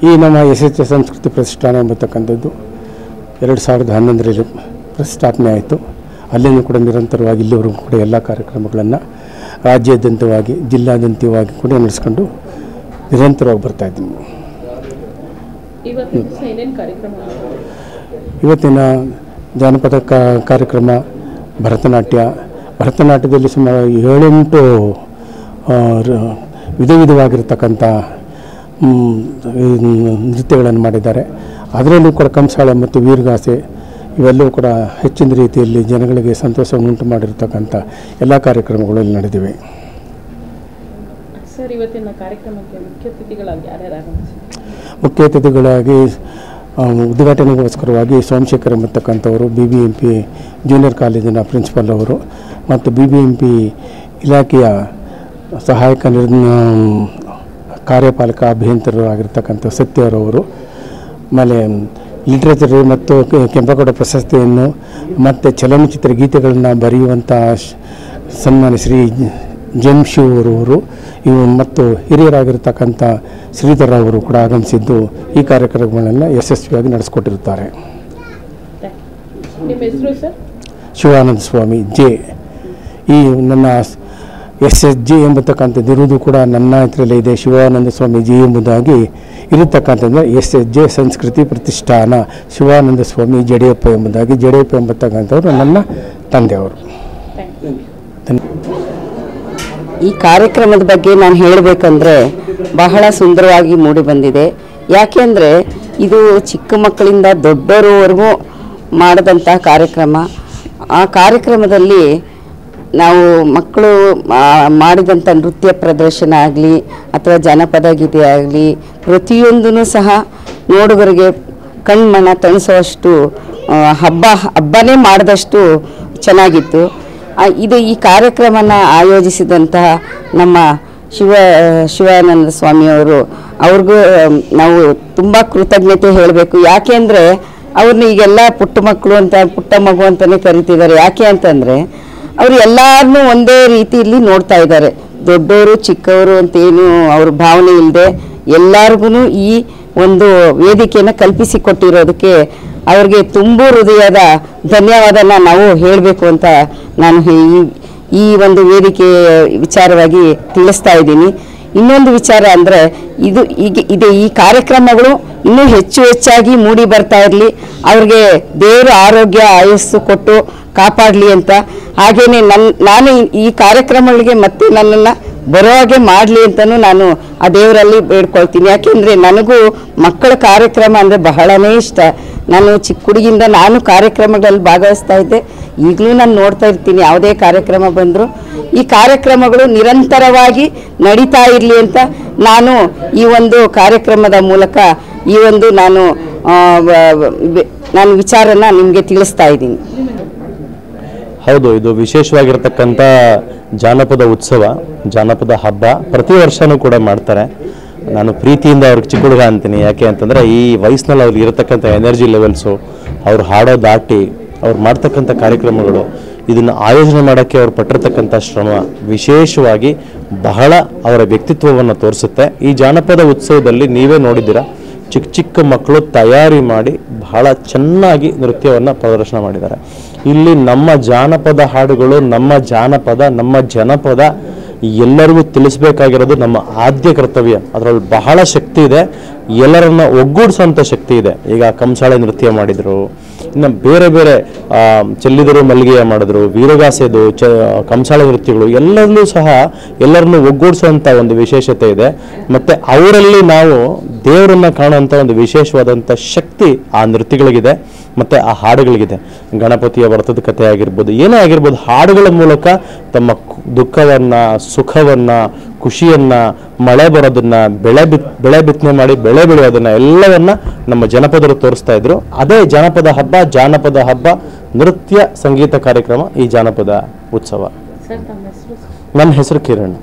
ಈ ನಮ್ಮ SH ಸಂಸ್ಕೃತಿ ಪ್ರತಿಷ್ಠಾನ ಎಂಬತಕ್ಕಂಥದ್ದು 2011ರಲ್ಲಿ ಪ್ರತಿಷ್ಠಾಪನೆ ಆಯಿತು. ಅಲ್ಲಿಂದ ಕೂಡ ನಿರಂತರವಾಗಿ ಇಲ್ಲಿವರೆಗೂ ಕೂಡ ಎಲ್ಲ ಕಾರ್ಯಕ್ರಮಗಳನ್ನು ರಾಜ್ಯಾದ್ಯಂತವಾಗಿ ಜಿಲ್ಲಾದ್ಯಂತವಾಗಿ ಕೂಡ ನಡೆಸ್ಕೊಂಡು ನಿರಂತರವಾಗಿ ಬರ್ತಾಯಿದ್ದೀನಿ. ಇವತ್ತಿನ ಜಾನಪದ ಕಾರ್ಯಕ್ರಮ ಭರತನಾಟ್ಯದಲ್ಲಿ ಸುಮಾರು 7-8 ವಿಧವಾಗಿರ್ತಕ್ಕಂಥ ನೃತ್ಯಗಳನ್ನು ಮಾಡಿದ್ದಾರೆ. ಅದರಲ್ಲೂ ಕೂಡ ಕಂಸಾಳೆ ಮತ್ತು ವೀರಗಾಸೆ ಇವೆಲ್ಲವೂ ಕೂಡ ಹೆಚ್ಚಿನ ರೀತಿಯಲ್ಲಿ ಜನಗಳಿಗೆ ಸಂತೋಷವನ್ನುಂಟು ಮಾಡಿರ್ತಕ್ಕಂಥ ಎಲ್ಲ ಕಾರ್ಯಕ್ರಮಗಳು ಇಲ್ಲಿ ನಡೆದಿವೆ. ಸರ್, ಇವತ್ತಿನ ಕಾರ್ಯಕ್ರಮಕ್ಕೆ ಮುಖ್ಯ ಅತಿಥಿಗಳಾಗಿ ಯಾರ್ಯಾರು ಆಗಮಿಸಿದ್ದಾರೆ? ಮುಖ್ಯ ಅತಿಥಿಗಳಾಗಿ ಉದ್ಘಾಟನೆಗೋಸ್ಕರವಾಗಿ ಸೋಮಶೇಖರ್ ಎಂಬತಕ್ಕಂಥವರು BBMP ಜೂನಿಯರ್ ಕಾಲೇಜಿನ ಪ್ರಿನ್ಸಿಪಲ್ ಅವರು ಮತ್ತು BBMP ಇಲಾಖೆಯ ಸಹಾಯಕ ಕಾರ್ಯಪಾಲಕ ಅಭಿಯಂತರರು ಆಗಿರ್ತಕ್ಕಂಥ ಸತ್ಯವರವರು, ಆಮೇಲೆ ಲಿಟ್ರೇಚರ್ ಮತ್ತು ಕೆಂಪೇಗೌಡ ಪ್ರಶಸ್ತಿಯನ್ನು ಮತ್ತು ಚಲನಚಿತ್ರ ಗೀತೆಗಳನ್ನು ಬರೆಯುವಂಥ ಸನ್ಮಾನ್ಯ ಶ್ರೀ ಜಂಶಿವರವರು ಮತ್ತು ಹಿರಿಯರಾಗಿರ್ತಕ್ಕಂಥ ಶ್ರೀಧರ ಅವರು ಕೂಡ ಆಗಮಿಸಿದ್ದು ಈ ಕಾರ್ಯಕ್ರಮಗಳನ್ನು ಯಶಸ್ವಿಯಾಗಿ ನಡೆಸಿಕೊಟ್ಟಿರುತ್ತಾರೆ. ನಿಮ್ಮ ಹೆಸರು ಸರ್? ಶಿವಾನಂದ ಸ್ವಾಮಿ ಜೆ. ಈ ನನ್ನ SSG ಎಂಬತಕ್ಕಂಥದ್ದು ಇರುವುದು ಕೂಡ ನನ್ನ ಹತ್ರಲ್ಲೇ ಇದೆ. ಶಿವಾನಂದ ಸ್ವಾಮಿ ಜಿ ಎಂಬುದಾಗಿ ಇರತಕ್ಕಂಥದ್ದು SSJ ಸಂಸ್ಕೃತಿ ಪ್ರತಿಷ್ಠಾನ ಶಿವಾನಂದ ಸ್ವಾಮಿ ಜಡಿಯಪ್ಪ ಎಂಬುದಾಗಿ. ಜಡಿಯಪ್ಪ ಎಂಬತಕ್ಕಂಥವ್ರು ನನ್ನ ತಂದೆಯವರು. ಈ ಕಾರ್ಯಕ್ರಮದ ಬಗ್ಗೆ ನಾನು ಹೇಳಬೇಕಂದ್ರೆ ಬಹಳ ಸುಂದರವಾಗಿ ಮೂಡಿ ಬಂದಿದೆ. ಯಾಕೆಂದರೆ ಇದು ಚಿಕ್ಕ ಮಕ್ಕಳಿಂದ ದೊಡ್ಡವರವರೆಗೂ ಮಾಡಿದಂಥ ಕಾರ್ಯಕ್ರಮ. ಆ ಕಾರ್ಯಕ್ರಮದಲ್ಲಿ ನಾವು ಮಕ್ಕಳು ಮಾಡಿದಂಥ ನೃತ್ಯ ಪ್ರದರ್ಶನ ಆಗಲಿ ಅಥವಾ ಜನಪದ ಗೀತೆ ಆಗಲಿ ಪ್ರತಿಯೊಂದೂ ಸಹ ನೋಡುಗರಿಗೆ ಕಣ್ಮನ ತಣಿಸುವಷ್ಟು ಹಬ್ಬನೇ ಮಾಡಿದಷ್ಟು ಚೆನ್ನಾಗಿತ್ತು. ಈ ಕಾರ್ಯಕ್ರಮನ ಆಯೋಜಿಸಿದಂತಹ ನಮ್ಮ ಶಿವಾನಂದ ಸ್ವಾಮಿಯವರು ಅವ್ರಿಗೂ ನಾವು ತುಂಬ ಕೃತಜ್ಞತೆ ಹೇಳಬೇಕು. ಯಾಕೆ ಅಂದರೆ ಅವ್ರನ್ನ ಈಗೆಲ್ಲ ಪುಟ್ಟ ಮಕ್ಕಳು ಅಂತ ಪುಟ್ಟ ಮಗು ಅಂತಲೇ ಕರಿತಿದ್ದಾರೆ. ಯಾಕೆ ಅಂತಂದರೆ ಅವರು ಎಲ್ಲರನ್ನೂ ಒಂದೇ ರೀತಿಯಲ್ಲಿ ನೋಡ್ತಾ ಇದ್ದಾರೆ. ದೊಡ್ಡವರು ಚಿಕ್ಕವರು ಅಂತೇನು ಅವ್ರ ಭಾವನೆ ಇಲ್ಲದೆ ಎಲ್ಲರಿಗೂ ಈ ಒಂದು ವೇದಿಕೆಯನ್ನು ಕಲ್ಪಿಸಿಕೊಟ್ಟಿರೋದಕ್ಕೆ ಅವ್ರಿಗೆ ತುಂಬ ಹೃದಯದ ಧನ್ಯವಾದನ ನಾವು ಹೇಳಬೇಕು ಅಂತ ನಾನು ಈ ಒಂದು ವೇದಿಕೆ ವಿಚಾರವಾಗಿ ತಿಳಿಸ್ತಾ ಇದ್ದೀನಿ. ಇನ್ನೊಂದು ವಿಚಾರ ಅಂದರೆ ಈ ಕಾರ್ಯಕ್ರಮಗಳು ಇನ್ನೂ ಹೆಚ್ಚಾಗಿ ಮೂಡಿ ಬರ್ತಾ ಇರಲಿ, ಅವ್ರಿಗೆ ದೇವರು ಆರೋಗ್ಯ ಆಯಸ್ಸು ಕೊಟ್ಟು ಕಾಪಾಡಲಿ ಅಂತ. ಹಾಗೆಯೇ ನಾನು ಈ ಕಾರ್ಯಕ್ರಮಗಳಿಗೆ ಮತ್ತೆ ನನ್ನನ್ನು ಬರೋ ಹಾಗೆ ಮಾಡಲಿ ಅಂತಲೂ ನಾನು ಆ ದೇವರಲ್ಲಿ ಬೇಡ್ಕೊಳ್ತೀನಿ. ಯಾಕೆಂದರೆ ನನಗೂ ಮಕ್ಕಳ ಕಾರ್ಯಕ್ರಮ ಅಂದರೆ ಬಹಳನೇ ಇಷ್ಟ. ನಾನು ಚಿಕ್ಕ ಹುಡುಗಿಯಿಂದ ನಾನು ಕಾರ್ಯಕ್ರಮಗಳಲ್ಲಿ ಭಾಗವಹಿಸ್ತಾ ಇದ್ದೆ. ಈಗಲೂ ನಾನು ನೋಡ್ತಾ ಇರ್ತೀನಿ, ಯಾವುದೇ ಕಾರ್ಯಕ್ರಮ ಬಂದರೂ ಈ ಕಾರ್ಯಕ್ರಮಗಳು ನಿರಂತರವಾಗಿ ನಡೀತಾ ಇರಲಿ ಅಂತ ನಾನು ಈ ಒಂದು ಕಾರ್ಯಕ್ರಮದ ಮೂಲಕ ಈ ಒಂದು ನಾನು ವಿಚಾರನ ನಿಮಗೆ ತಿಳಿಸ್ತಾ ಇದ್ದೀನಿ. ಹೌದು, ಇದು ವಿಶೇಷವಾಗಿರ್ತಕ್ಕಂಥ ಜಾನಪದ ಉತ್ಸವ, ಜಾನಪದ ಹಬ್ಬ ಪ್ರತಿ ವರ್ಷವೂ ಕೂಡ ಮಾಡ್ತಾರೆ. ನಾನು ಪ್ರೀತಿಯಿಂದ ಅವ್ರಿಗೆ ಚಿಕ್ಕ ಹುಡುಗ ಅಂತೀನಿ. ಯಾಕೆ ಅಂತಂದರೆ ಈ ವಯಸ್ಸಿನಲ್ಲಿ ಅವ್ರಿಗೆ ಇರತಕ್ಕಂಥ ಎನರ್ಜಿ ಲೆವೆಲ್ಸು, ಅವ್ರು ಹಾಡೋ ದಾಟಿ, ಅವ್ರು ಮಾಡ್ತಕ್ಕಂಥ ಕಾರ್ಯಕ್ರಮಗಳು, ಇದನ್ನು ಆಯೋಜನೆ ಮಾಡೋಕ್ಕೆ ಅವ್ರು ಪಟ್ಟಿರ್ತಕ್ಕಂಥ ಶ್ರಮ ವಿಶೇಷವಾಗಿ ಬಹಳ ಅವರ ವ್ಯಕ್ತಿತ್ವವನ್ನು ತೋರಿಸುತ್ತೆ. ಈ ಜಾನಪದ ಉತ್ಸವದಲ್ಲಿ ನೀವೇ ನೋಡಿದ್ದೀರಾ, ಚಿಕ್ಕ ಚಿಕ್ಕ ಮಕ್ಕಳು ತಯಾರಿ ಮಾಡಿ ಬಹಳ ಚೆನ್ನಾಗಿ ನೃತ್ಯವನ್ನು ಪ್ರದರ್ಶನ ಮಾಡಿದ್ದಾರೆ. ಇಲ್ಲಿ ನಮ್ಮ ಜಾನಪದ ಹಾಡುಗಳು, ನಮ್ಮ ಜನಪದ ಎಲ್ಲರಿಗೂ ತಿಳಿಸ್ಬೇಕಾಗಿರೋದು ನಮ್ಮ ಆದ್ಯ ಕರ್ತವ್ಯ. ಅದರಲ್ಲಿ ಬಹಳ ಶಕ್ತಿ ಇದೆ, ಎಲ್ಲರನ್ನ ಒಗ್ಗೂಡಿಸೋಂಥ ಶಕ್ತಿ ಇದೆ. ಈಗ ಕಂಸಾಳೆ ನೃತ್ಯ ಮಾಡಿದರು, ಇನ್ನು ಬೇರೆ ಬೇರೆ ಚೆಲ್ಲಿದರು ಮಲ್ಲಿಗೆಯ ಮಾಡಿದ್ರು, ವೀರಗಾಸೆದು ಕಂಸಾಳೆ ನೃತ್ಯಗಳು ಎಲ್ಲರಲ್ಲೂ ಸಹ ಎಲ್ಲರನ್ನು ಒಗ್ಗೂಡಿಸುವಂಥ ಒಂದು ವಿಶೇಷತೆ ಇದೆ. ಮತ್ತು ಅವರಲ್ಲಿ ನಾವು ದೇವರನ್ನು ಕಾಣುವಂಥ ಒಂದು ವಿಶೇಷವಾದಂಥ ಶಕ್ತಿ ಆ ನೃತ್ಯಗಳಿಗಿದೆ ಮತ್ತು ಆ ಹಾಡುಗಳಿಗಿದೆ. ಗಣಪತಿಯ ವ್ರತದ ಕಥೆ ಆಗಿರ್ಬೋದು, ಏನೇ ಆಗಿರ್ಬೋದು, ಹಾಡುಗಳ ಮೂಲಕ ತಮ್ಮ ದುಃಖವನ್ನು, ಸುಖವನ್ನು, ಖುಷಿಯನ್ನು, ಮಳೆ ಬರೋದನ್ನು, ಬೆಳೆ ಬಿತ್ತನೆ ಮಾಡಿ ಬೆಳೆ ಬೆಳೆಯೋದನ್ನು ಎಲ್ಲವನ್ನ ನಮ್ಮ ಜನಪದರು ತೋರಿಸ್ತಾ ಇದ್ರು. ಅದೇ ಜಾನಪದ ಹಬ್ಬ ನೃತ್ಯ ಸಂಗೀತ ಕಾರ್ಯಕ್ರಮ ಈ ಜಾನಪದ ಉತ್ಸವ. ಸರ್, ತಮ್ಮ ಹೆಸರು? ನನ್ನ ಹೆಸರು ಕಿರಣ್.